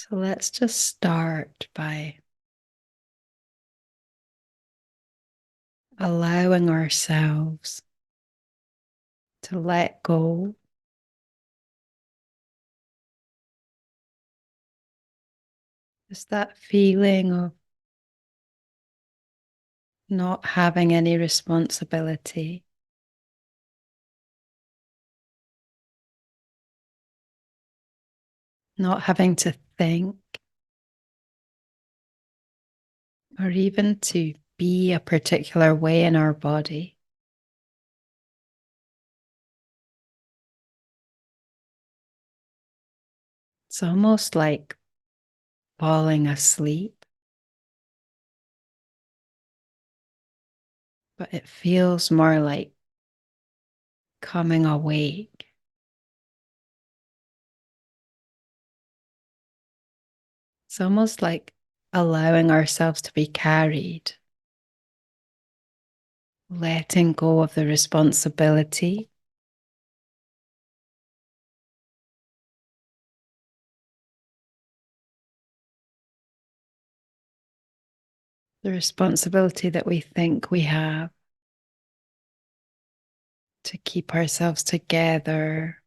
So let's just start by allowing ourselves to let go. Just that feeling of not having any responsibility, not having to think or even to be a particular way in our body. It's almost like falling asleep, but it feels more like coming awake. It's almost like allowing ourselves to be carried, letting go of the responsibility, the responsibility that we think we have to keep ourselves together,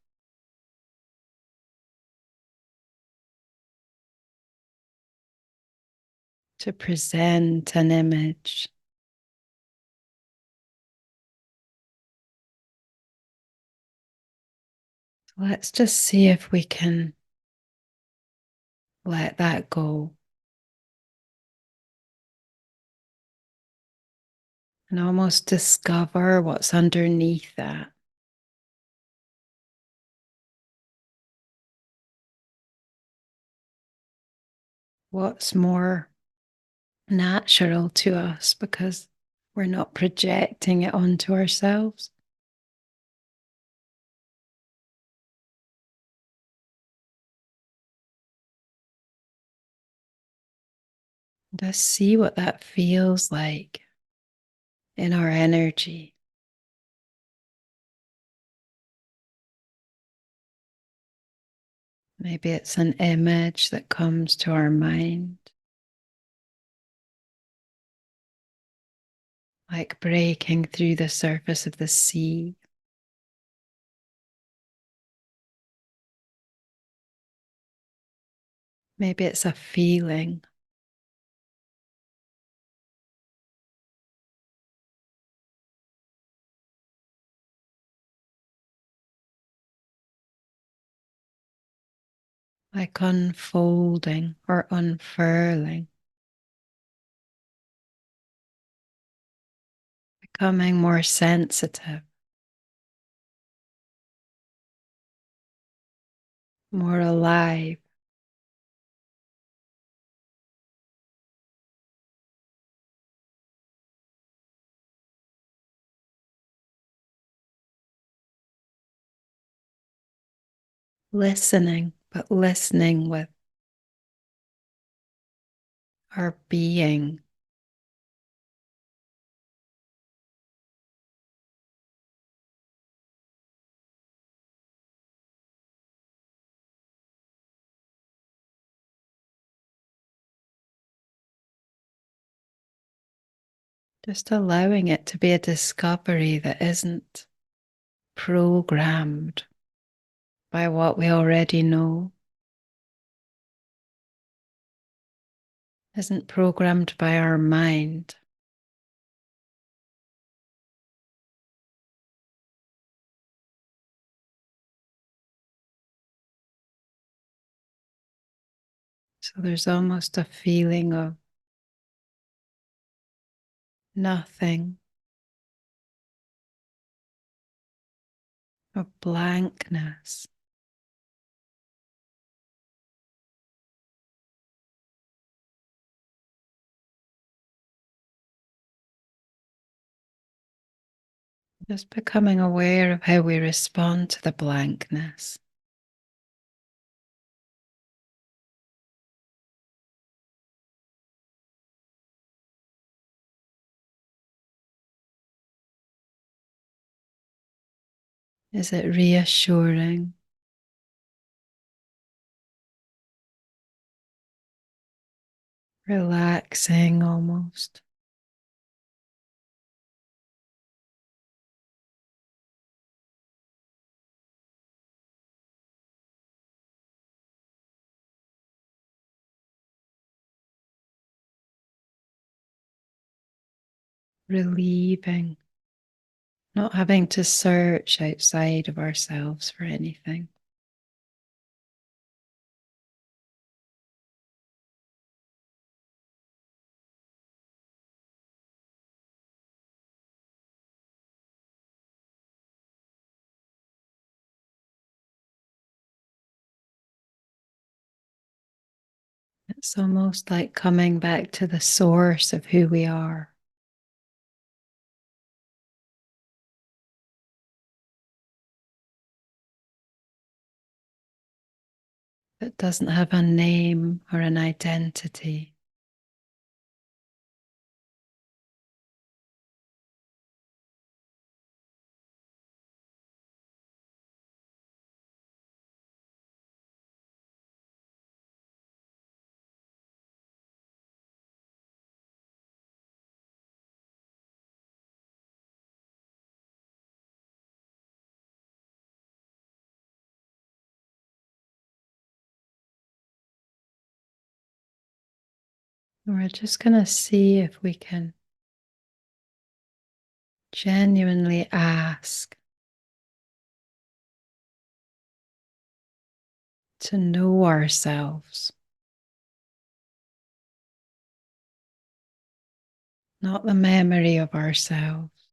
to present an image. Let's just see if we can let that go and almost discover what's underneath that. What's more natural to us because we're not projecting it onto ourselves. Just see what that feels like in our energy. Maybe it's an image that comes to our mind, like breaking through the surface of the sea. Maybe it's a feeling, like unfolding or unfurling, becoming more sensitive, more alive. Listening, but listening with our being. Just allowing it to be a discovery that isn't programmed by what we already know, isn't programmed by our mind. So there's almost a feeling of nothing, of blankness. Just becoming aware of how we respond to the blankness. Is it reassuring? relaxing almost. Relieving, not having to search outside of ourselves for anything. It's almost like coming back to the source of who we are. That doesn't have a name or an identity. We're just going to see if we can genuinely ask to know ourselves, not the memory of ourselves,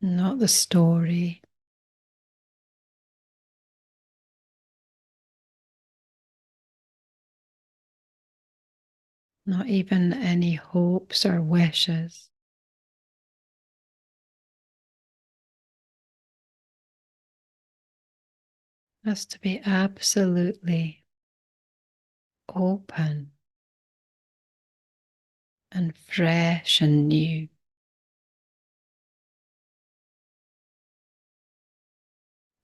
not the story, not even any hopes or wishes. Just to be absolutely open and fresh and new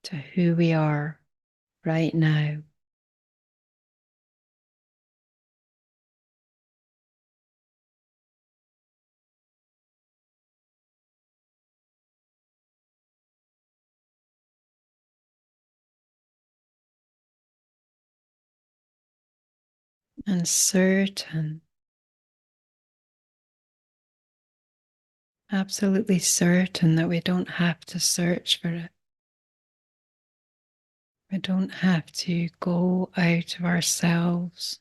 to who we are right now. And certain, absolutely certain that we don't have to search for it. We don't have to go out of ourselves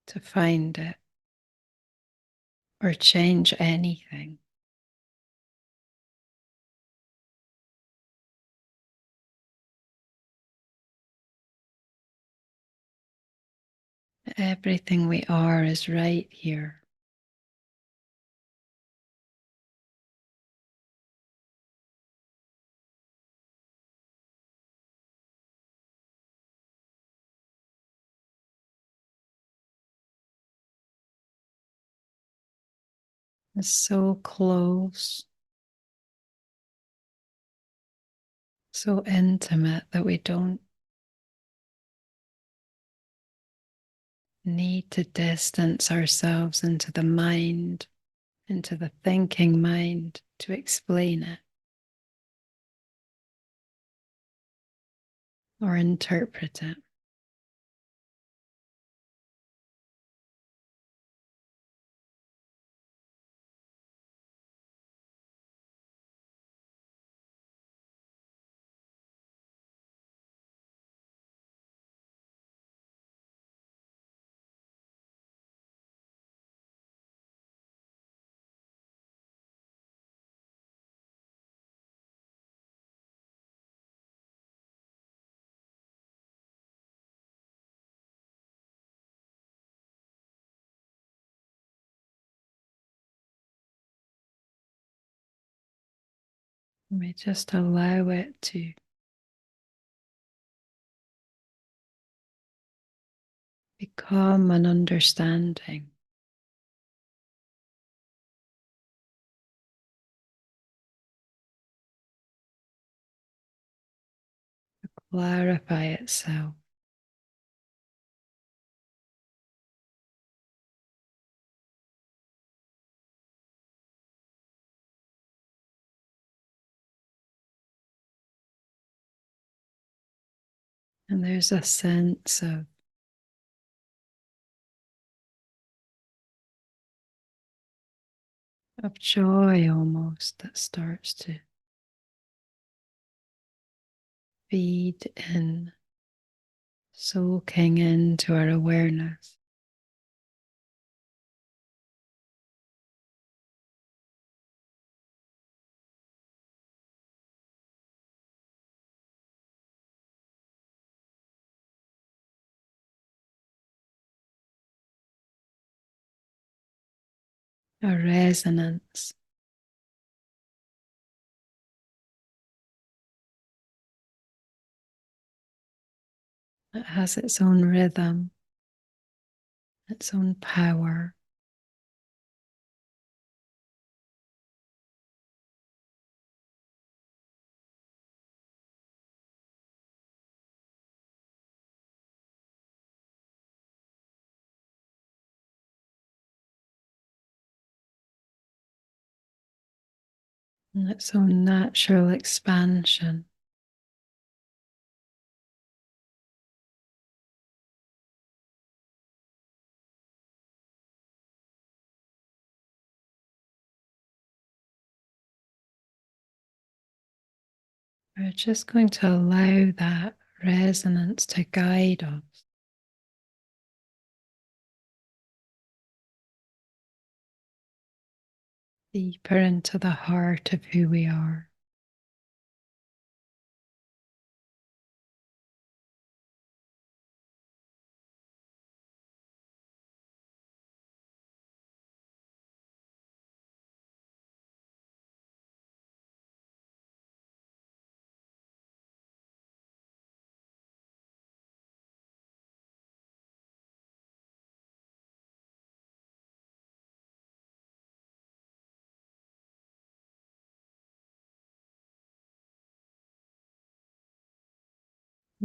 to find it or change anything. Everything we are is right here. It's so close, so intimate that we don't need to distance ourselves into the mind, into the thinking mind to explain it or interpret it. We just allow it to become an understanding. Clarify itself. And there's a sense of joy almost that starts to feed in, soaking into our awareness. A resonance that has its own rhythm, its own power. And its own natural expansion. We're just going to allow that resonance to guide us deeper into the heart of who we are.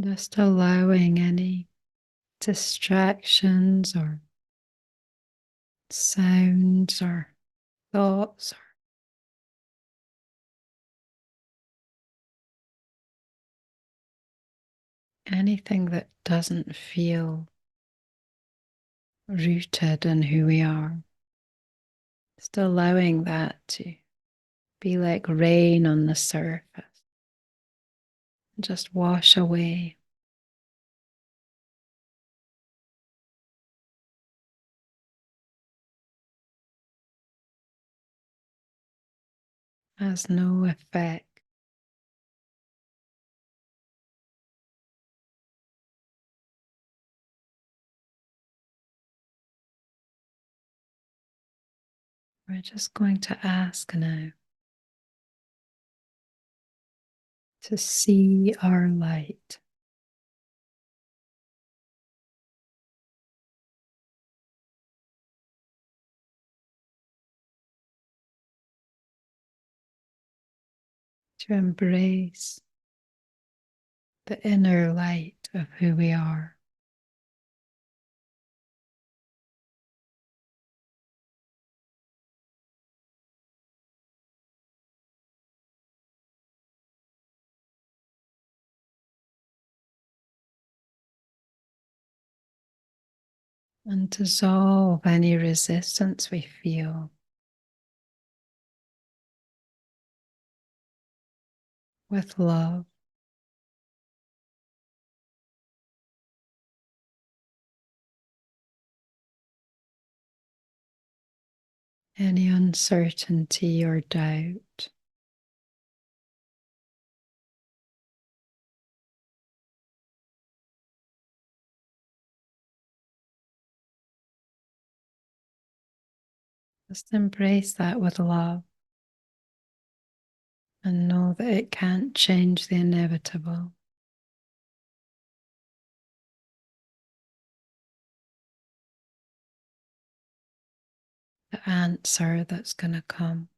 Just allowing any distractions or sounds or thoughts or anything that doesn't feel rooted in who we are. Just allowing that to be like rain on the surface and just wash away. Has no effect. We're just going to ask now to see our light, to embrace the inner light of who we are. And dissolve any resistance we feel with love. Any uncertainty or doubt. Just embrace that with love and know that it can't change the inevitable. The answer that's going to come.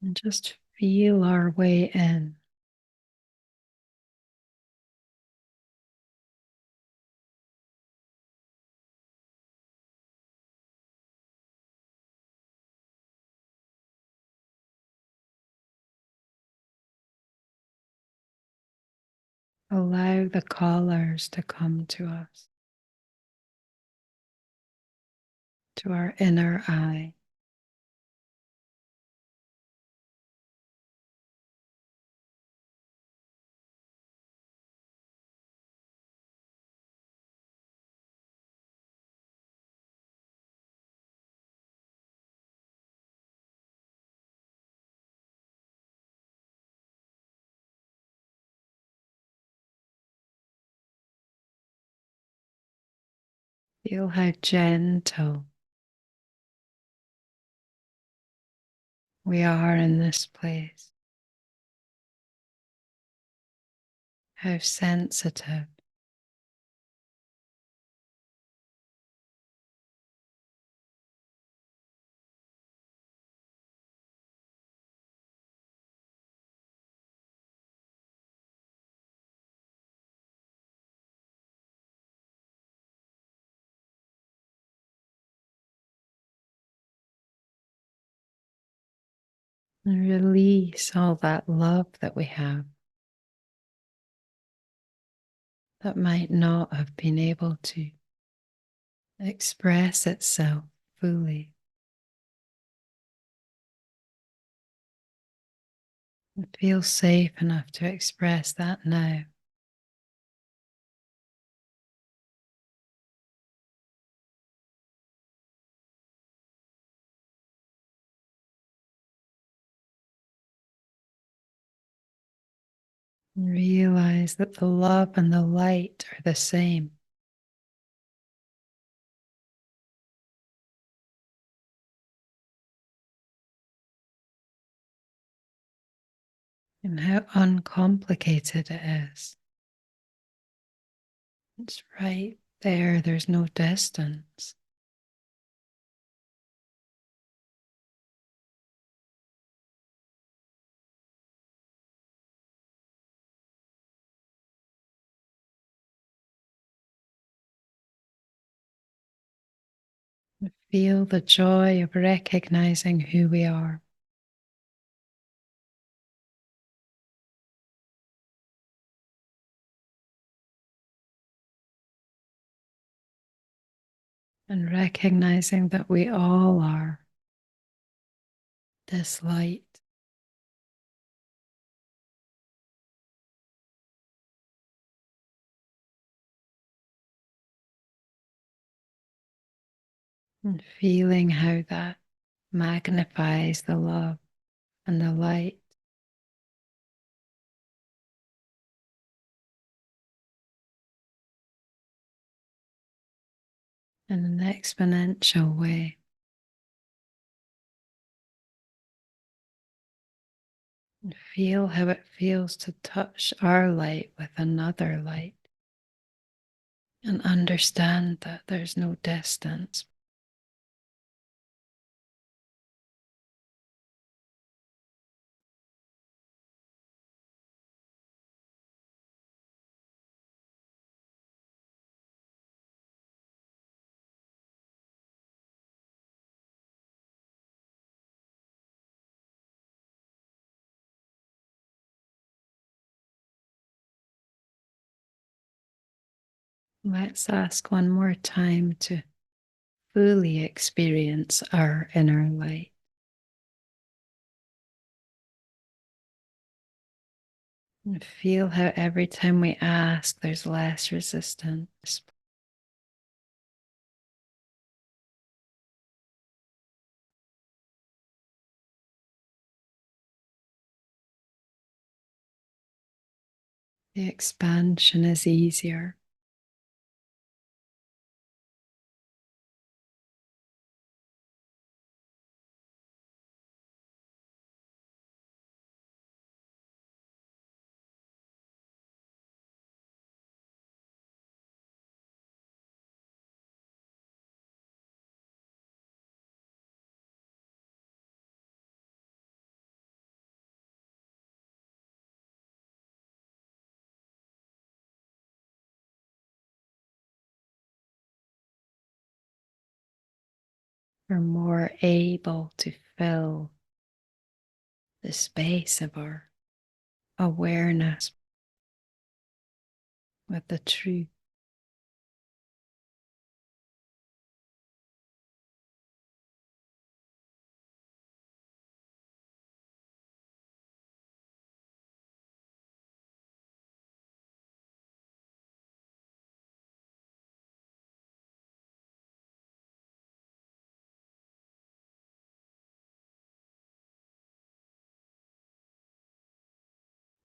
And just feel our way in. Allow the colors to come to us, to our inner eye. Feel how gentle we are in this place, how sensitive. And release all that love that we have that might not have been able to express itself fully. And feel safe enough to express that now. And realize that the love and the light are the same. And how uncomplicated it is. It's right there, there's no distance. Feel the joy of recognizing who we are. And recognizing that we all are this light. And feeling how that magnifies the love and the light. In an exponential way. And feel how it feels to touch our light with another light. And understand that there's no distance. Let's ask one more time to fully experience our inner light. And feel how every time we ask, there's less resistance. The expansion is easier. we're more able to fill the space of our awareness with the truth.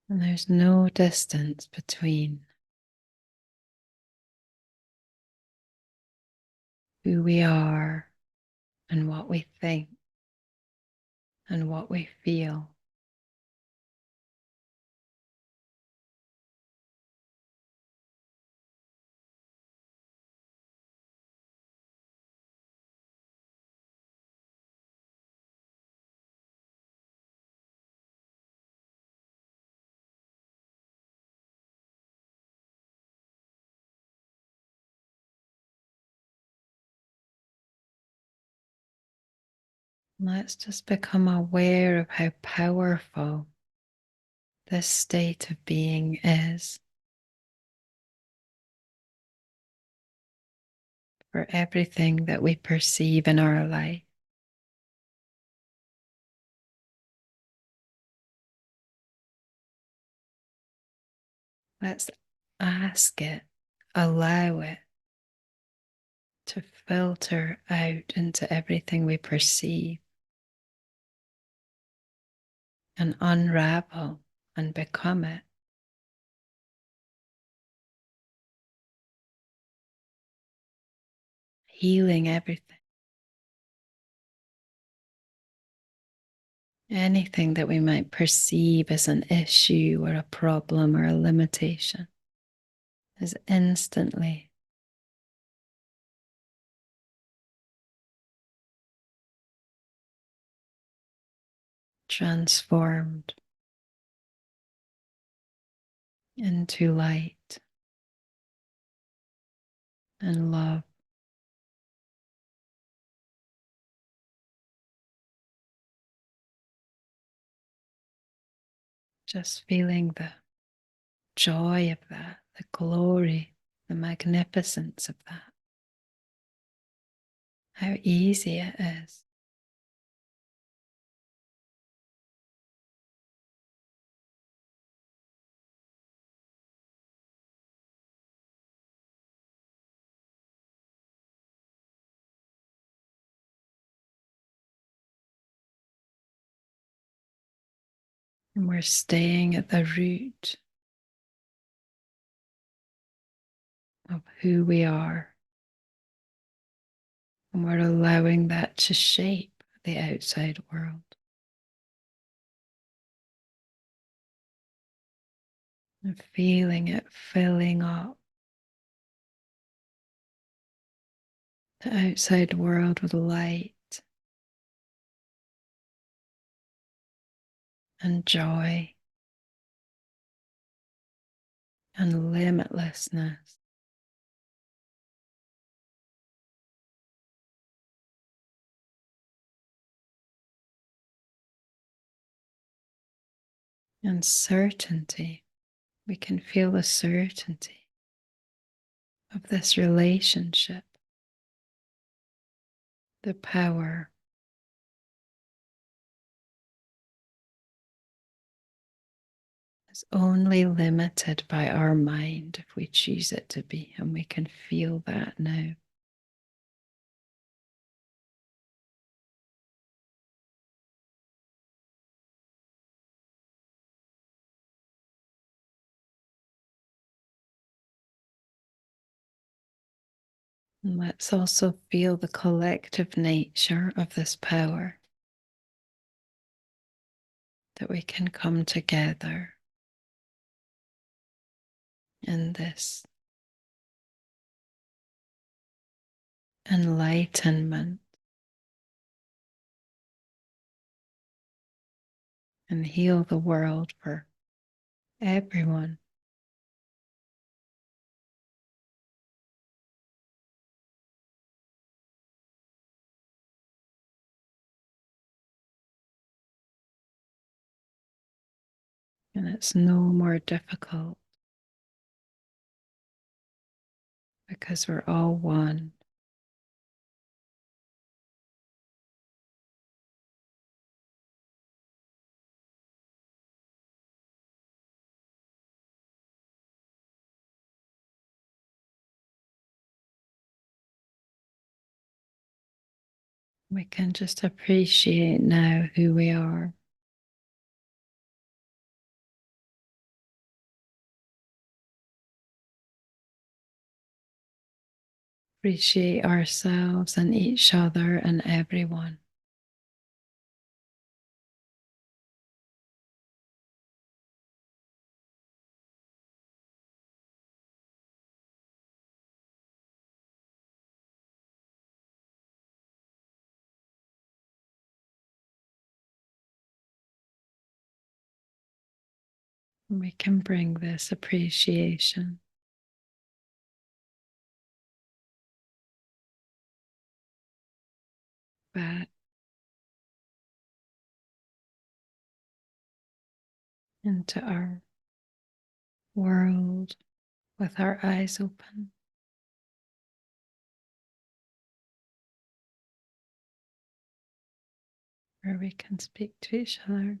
And there's no distance between who we are and what we think and what we feel. Let's just become aware of how powerful this state of being is for everything that we perceive in our life. Let's ask it, allow it to filter out into everything we perceive and unravel and become it. Healing everything. Anything that we might perceive as an issue or a problem or a limitation is instantly transformed into light and love. Just feeling the joy of that, the glory, the magnificence of that. How easy it is. And we're staying at the root of who we are. And we're allowing that to shape the outside world. And feeling it filling up the outside world with light and joy and limitlessness. And certainty. We can feel the certainty of this relationship, the power is only limited by our mind if we choose it to be, and we can feel that now. And let's also feel the collective nature of this power, that we can come together in this enlightenment and heal the world for everyone. And it's no more difficult because we're all one. We can just appreciate now who we are. Appreciate ourselves and each other and everyone. We can bring this appreciation back into our world with our eyes open, where we can speak to each other.